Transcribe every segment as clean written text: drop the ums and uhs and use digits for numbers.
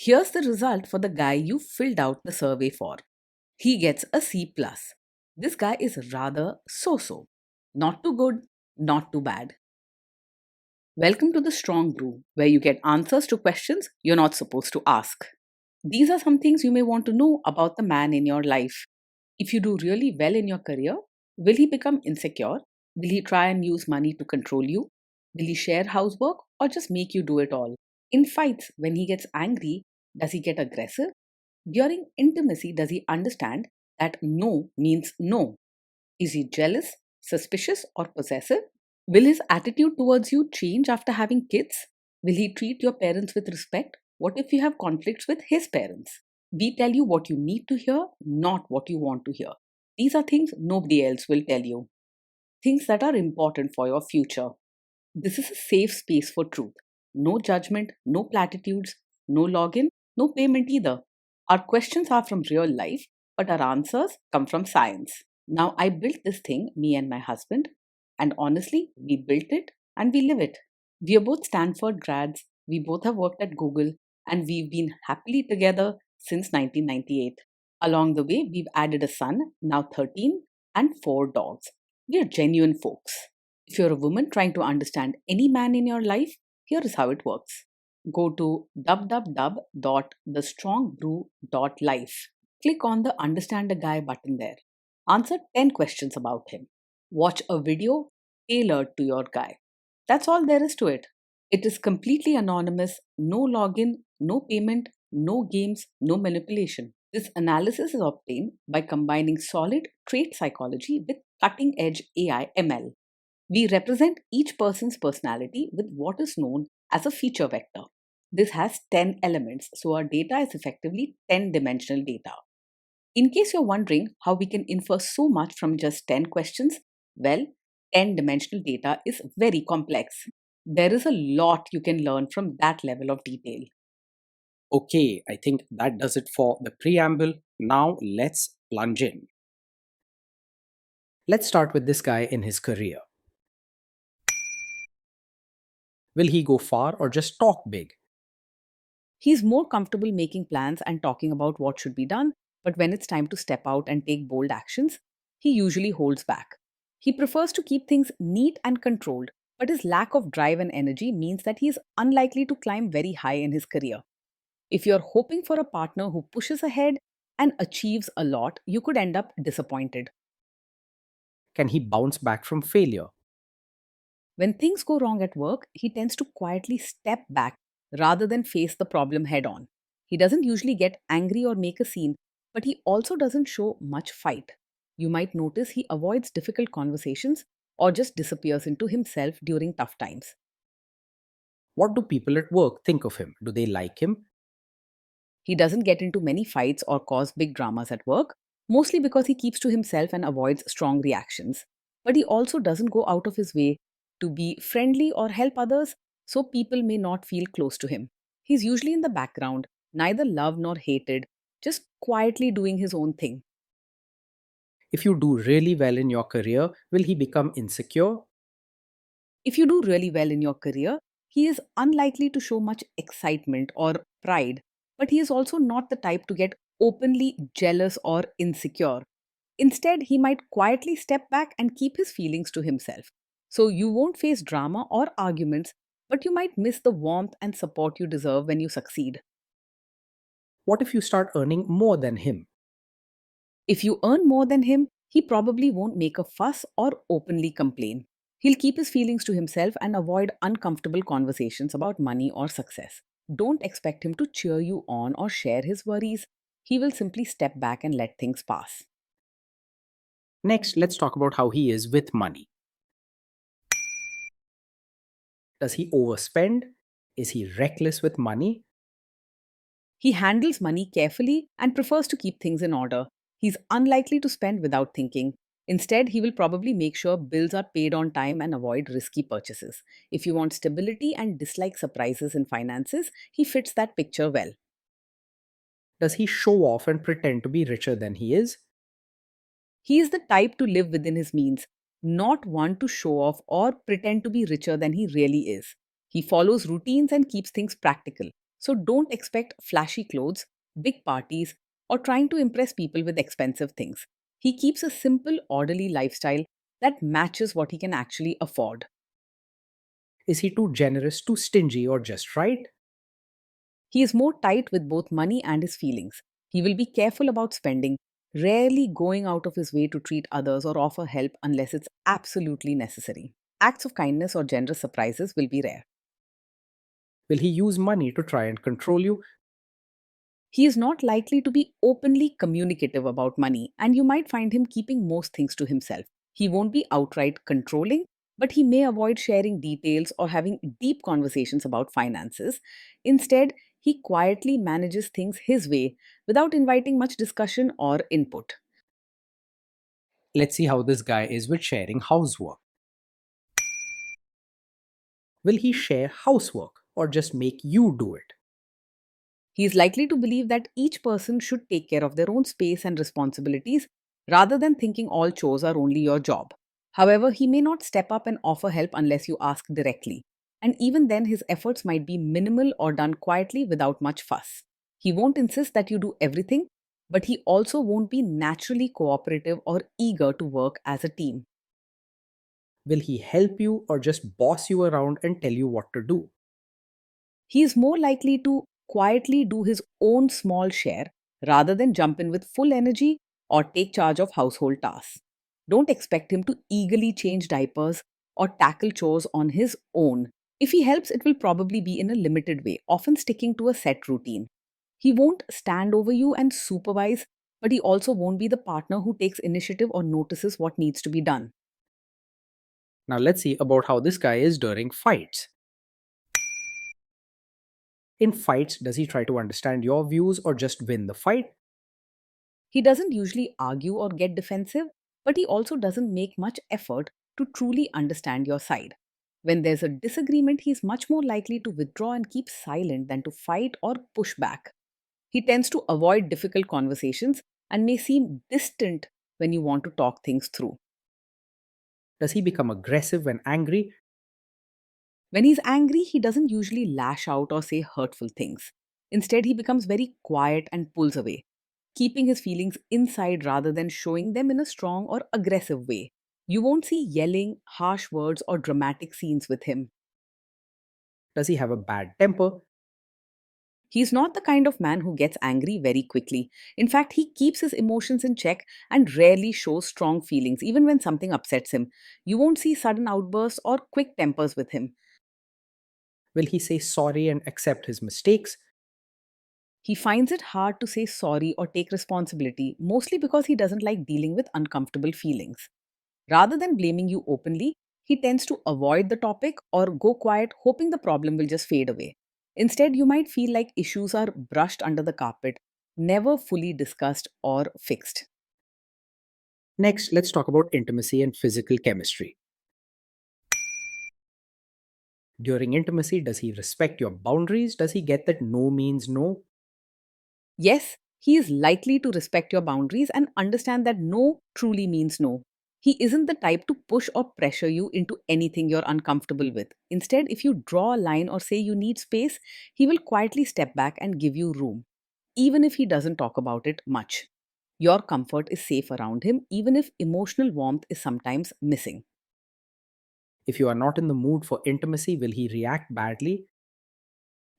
Here's the result for the guy you filled out the survey for. He gets a C+. This guy is rather so-so. Not too good, not too bad. Welcome to the Strong Brew, where you get answers to questions you're not supposed to ask. These are some things you may want to know about the man in your life. If you do really well in your career, will he become insecure? Will he try and use money to control you? Will he share housework or just make you do it all? In fights, when he gets angry, does he get aggressive? During intimacy, does he understand that no means no? Is he jealous, suspicious, or possessive? Will his attitude towards you change after having kids? Will he treat your parents with respect? What if you have conflicts with his parents? We tell you what you need to hear, not what you want to hear. These are things nobody else will tell you. Things that are important for your future. This is a safe space for truth. No judgment, no platitudes, no login, no payment either. Our questions are from real life, but our answers come from science. Now, I built this thing, me and my husband, and honestly, we built it and we live it. We are both Stanford grads, we both have worked at Google, and we've been happily together since 1998. Along the way, we've added a son, now 13, and 4 dogs. We are genuine folks. If you're a woman trying to understand any man in your life, here is how it works. Go to www.thestrongbrew.life. Click on the Understand a Guy button there. Answer 10 questions about him. Watch a video tailored to your guy. That's all there is to it. It is completely anonymous, no login, no payment, no games, no manipulation. This analysis is obtained by combining solid trait psychology with cutting edge AI ML. We represent each person's personality with what is known as a feature vector. This has 10 elements, so our data is effectively 10-dimensional data. In case you're wondering how we can infer so much from just 10 questions, well, 10-dimensional data is very complex. There is a lot you can learn from that level of detail. Okay, I think that does it for the preamble. Now let's plunge in. Let's start with this guy in his career. Will he go far or just talk big? He's more comfortable making plans and talking about what should be done, but when it's time to step out and take bold actions, he usually holds back. He prefers to keep things neat and controlled, but his lack of drive and energy means that he is unlikely to climb very high in his career. If you're hoping for a partner who pushes ahead and achieves a lot, you could end up disappointed. Can he bounce back from failure? When things go wrong at work, he tends to quietly step back rather than face the problem head on. He doesn't usually get angry or make a scene, but he also doesn't show much fight. You might notice he avoids difficult conversations or just disappears into himself during tough times. What do people at work think of him? Do they like him? He doesn't get into many fights or cause big dramas at work, mostly because he keeps to himself and avoids strong reactions. But he also doesn't go out of his way to be friendly or help others, so people may not feel close to him. He's usually in the background, neither loved nor hated, just quietly doing his own thing. If you do really well in your career, will he become insecure? If you do really well in your career, he is unlikely to show much excitement or pride, but he is also not the type to get openly jealous or insecure. Instead, he might quietly step back and keep his feelings to himself. So you won't face drama or arguments, but you might miss the warmth and support you deserve when you succeed. What if you start earning more than him? If you earn more than him, he probably won't make a fuss or openly complain. He'll keep his feelings to himself and avoid uncomfortable conversations about money or success. Don't expect him to cheer you on or share his worries. He will simply step back and let things pass. Next, let's talk about how he is with money. Does he overspend? Is he reckless with money? He handles money carefully and prefers to keep things in order. He's unlikely to spend without thinking. Instead, he will probably make sure bills are paid on time and avoid risky purchases. If you want stability and dislike surprises in finances, he fits that picture well. Does he show off and pretend to be richer than he is? He is the type to live within his means, not one to show off or pretend to be richer than he really is. He follows routines and keeps things practical. So don't expect flashy clothes, big parties, or trying to impress people with expensive things. He keeps a simple, orderly lifestyle that matches what he can actually afford. Is he too generous, too stingy, or just right? He is more tight with both money and his feelings. He will be careful about spending, rarely going out of his way to treat others or offer help unless it's absolutely necessary. Acts of kindness or generous surprises will be rare. Will he use money to try and control you? He is not likely to be openly communicative about money, and you might find him keeping most things to himself. He won't be outright controlling, but he may avoid sharing details or having deep conversations about finances. Instead, he quietly manages things his way without inviting much discussion or input. Let's see how this guy is with sharing housework. Will he share housework or just make you do it? He is likely to believe that each person should take care of their own space and responsibilities rather than thinking all chores are only your job. However, he may not step up and offer help unless you ask directly. And even then, his efforts might be minimal or done quietly without much fuss. He won't insist that you do everything, but he also won't be naturally cooperative or eager to work as a team. Will he help you or just boss you around and tell you what to do? He is more likely to quietly do his own small share rather than jump in with full energy or take charge of household tasks. Don't expect him to eagerly change diapers or tackle chores on his own. If he helps, it will probably be in a limited way, often sticking to a set routine. He won't stand over you and supervise, but he also won't be the partner who takes initiative or notices what needs to be done. Now let's see about how this guy is during fights. In fights, does he try to understand your views or just win the fight? He doesn't usually argue or get defensive, but he also doesn't make much effort to truly understand your side. When there's a disagreement, he's much more likely to withdraw and keep silent than to fight or push back. He tends to avoid difficult conversations and may seem distant when you want to talk things through. Does he become aggressive when angry? When he's angry, he doesn't usually lash out or say hurtful things. Instead, he becomes very quiet and pulls away, keeping his feelings inside rather than showing them in a strong or aggressive way. You won't see yelling, harsh words, or dramatic scenes with him. Does he have a bad temper? He's not the kind of man who gets angry very quickly. In fact, he keeps his emotions in check and rarely shows strong feelings, even when something upsets him. You won't see sudden outbursts or quick tempers with him. Will he say sorry and accept his mistakes? He finds it hard to say sorry or take responsibility, mostly because he doesn't like dealing with uncomfortable feelings. Rather than blaming you openly, he tends to avoid the topic or go quiet, hoping the problem will just fade away. Instead, you might feel like issues are brushed under the carpet, never fully discussed or fixed. Next, let's talk about intimacy and physical chemistry. During intimacy, does he respect your boundaries? Does he get that no means no? Yes, he is likely to respect your boundaries and understand that no truly means no. He isn't the type to push or pressure you into anything you're uncomfortable with. Instead, if you draw a line or say you need space, he will quietly step back and give you room, even if he doesn't talk about it much. Your comfort is safe around him, even if emotional warmth is sometimes missing. If you are not in the mood for intimacy, will he react badly?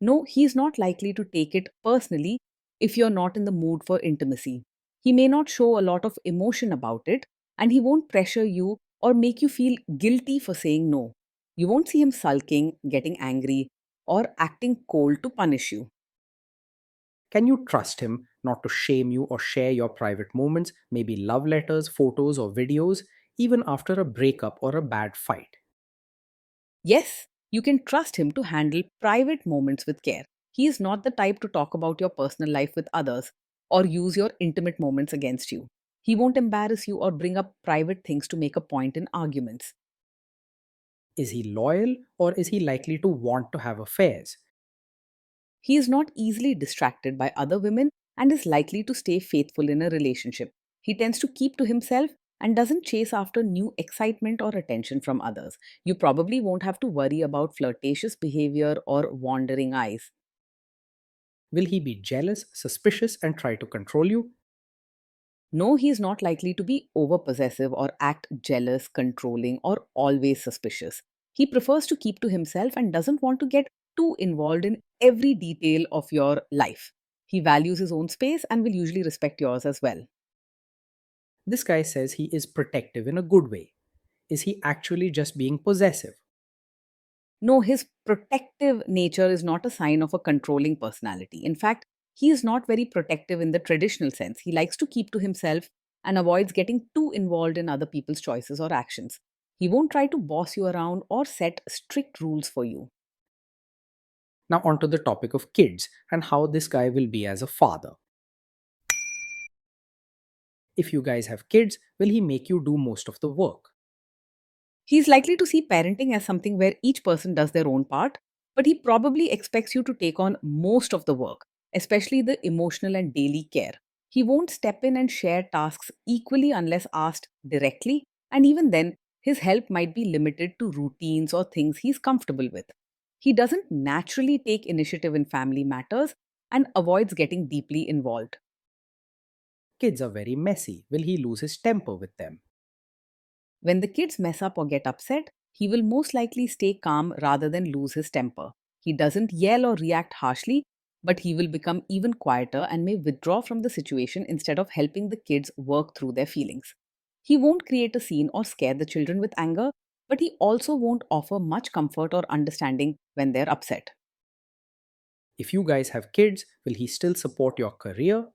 No, he's not likely to take it personally if you're not in the mood for intimacy. He may not show a lot of emotion about it, and he won't pressure you or make you feel guilty for saying no. You won't see him sulking, getting angry, or acting cold to punish you. Can you trust him not to shame you or share your private moments, maybe love letters, photos, or videos, even after a breakup or a bad fight? Yes, you can trust him to handle private moments with care. He is not the type to talk about your personal life with others or use your intimate moments against you. He won't embarrass you or bring up private things to make a point in arguments. Is he loyal or is he likely to want to have affairs? He is not easily distracted by other women and is likely to stay faithful in a relationship. He tends to keep to himself and doesn't chase after new excitement or attention from others. You probably won't have to worry about flirtatious behavior or wandering eyes. Will he be jealous, suspicious, and try to control you? No, he is not likely to be over possessive or act jealous, controlling, or always suspicious. He prefers to keep to himself and doesn't want to get too involved in every detail of your life. He values his own space and will usually respect yours as well. This guy says he is protective in a good way. Is he actually just being possessive? No, his protective nature is not a sign of a controlling personality. In fact, he is not very protective in the traditional sense. He likes to keep to himself and avoids getting too involved in other people's choices or actions. He won't try to boss you around or set strict rules for you. Now, onto the topic of kids and how this guy will be as a father. If you guys have kids, will he make you do most of the work? He's likely to see parenting as something where each person does their own part, but he probably expects you to take on most of the work, especially the emotional and daily care. He won't step in and share tasks equally unless asked directly, and even then, his help might be limited to routines or things he's comfortable with. He doesn't naturally take initiative in family matters and avoids getting deeply involved. Kids are very messy. Will he lose his temper with them? When the kids mess up or get upset, he will most likely stay calm rather than lose his temper. He doesn't yell or react harshly, but he will become even quieter and may withdraw from the situation instead of helping the kids work through their feelings. He won't create a scene or scare the children with anger, but he also won't offer much comfort or understanding when they're upset. If you guys have kids, will he still support your career?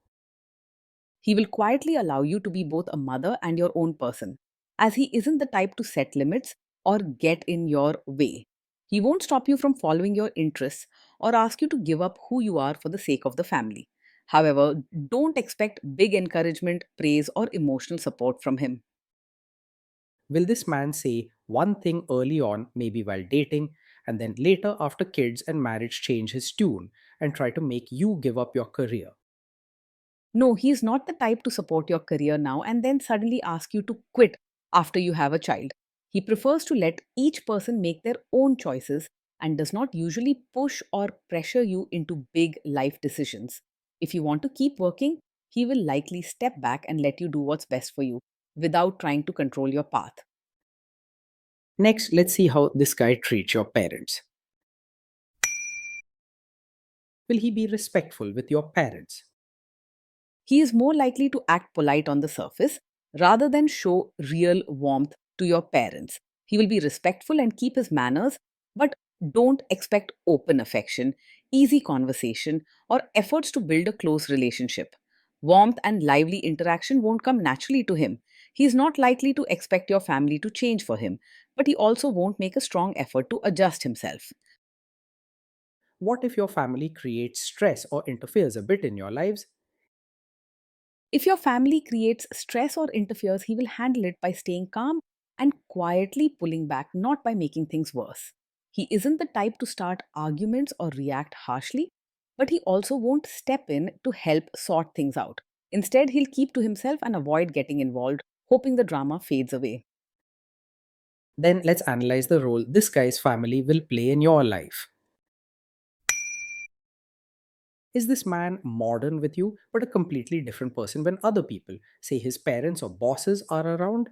He will quietly allow you to be both a mother and your own person, as he isn't the type to set limits or get in your way. He won't stop you from following your interests or ask you to give up who you are for the sake of the family. However, don't expect big encouragement, praise, or emotional support from him. Will this man say one thing early on, maybe while dating, and then later after kids and marriage change his tune and try to make you give up your career? No, he's not the type to support your career now and then suddenly ask you to quit after you have a child. He prefers to let each person make their own choices and does not usually push or pressure you into big life decisions. If you want to keep working, he will likely step back and let you do what's best for you without trying to control your path. Next, let's see how this guy treats your parents. Will he be respectful with your parents? He is more likely to act polite on the surface rather than show real warmth to your parents. He will be respectful and keep his manners, but don't expect open affection, easy conversation, or efforts to build a close relationship. Warmth and lively interaction won't come naturally to him. He is not likely to expect your family to change for him, but he also won't make a strong effort to adjust himself. What if your family creates stress or interferes a bit in your lives? If your family creates stress or interferes, he will handle it by staying calm and quietly pulling back, not by making things worse. He isn't the type to start arguments or react harshly, but he also won't step in to help sort things out. Instead, he'll keep to himself and avoid getting involved, hoping the drama fades away. Then let's analyze the role this guy's family will play in your life. Is this man modern with you, but a completely different person when other people, say his parents or bosses, are around?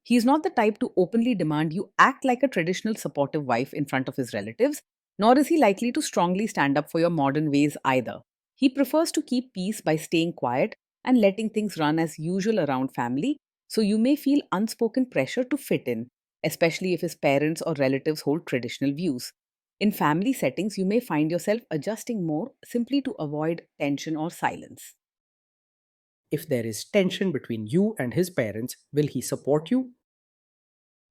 He is not the type to openly demand you act like a traditional supportive wife in front of his relatives, nor is he likely to strongly stand up for your modern ways either. He prefers to keep peace by staying quiet and letting things run as usual around family, so you may feel unspoken pressure to fit in, especially if his parents or relatives hold traditional views. In family settings, you may find yourself adjusting more simply to avoid tension or silence. If there is tension between you and his parents, will he support you?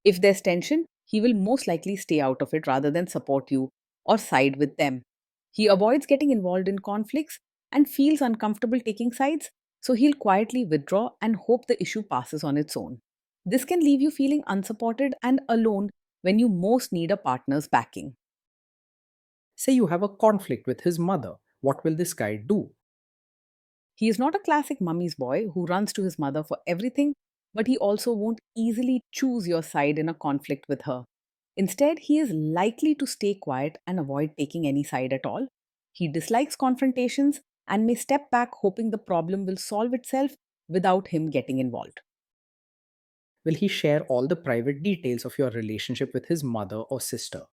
If there's tension, he will most likely stay out of it rather than support you or side with them. He avoids getting involved in conflicts and feels uncomfortable taking sides, so he'll quietly withdraw and hope the issue passes on its own. This can leave you feeling unsupported and alone when you most need a partner's backing. Say you have a conflict with his mother, what will this guy do? He is not a classic mummy's boy who runs to his mother for everything, but he also won't easily choose your side in a conflict with her. Instead, he is likely to stay quiet and avoid taking any side at all. He dislikes confrontations and may step back hoping the problem will solve itself without him getting involved. Will he share all the private details of your relationship with his mother or sister?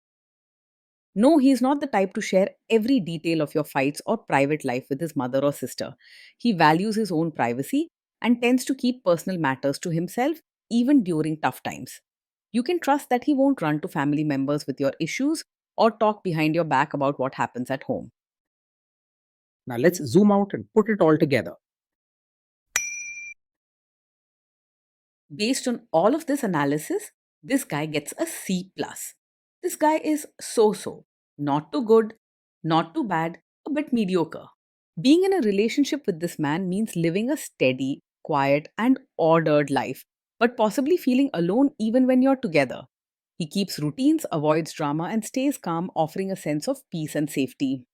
No, he is not the type to share every detail of your fights or private life with his mother or sister. He values his own privacy and tends to keep personal matters to himself even during tough times. You can trust that he won't run to family members with your issues or talk behind your back about what happens at home. Now let's zoom out and put it all together. Based on all of this analysis, this guy gets a C plus. This guy is so, not too good, not too bad, a bit mediocre. Being in a relationship with this man means living a steady, quiet, and ordered life, but possibly feeling alone even when you're together. He keeps routines, avoids drama, and stays calm, offering a sense of peace and safety.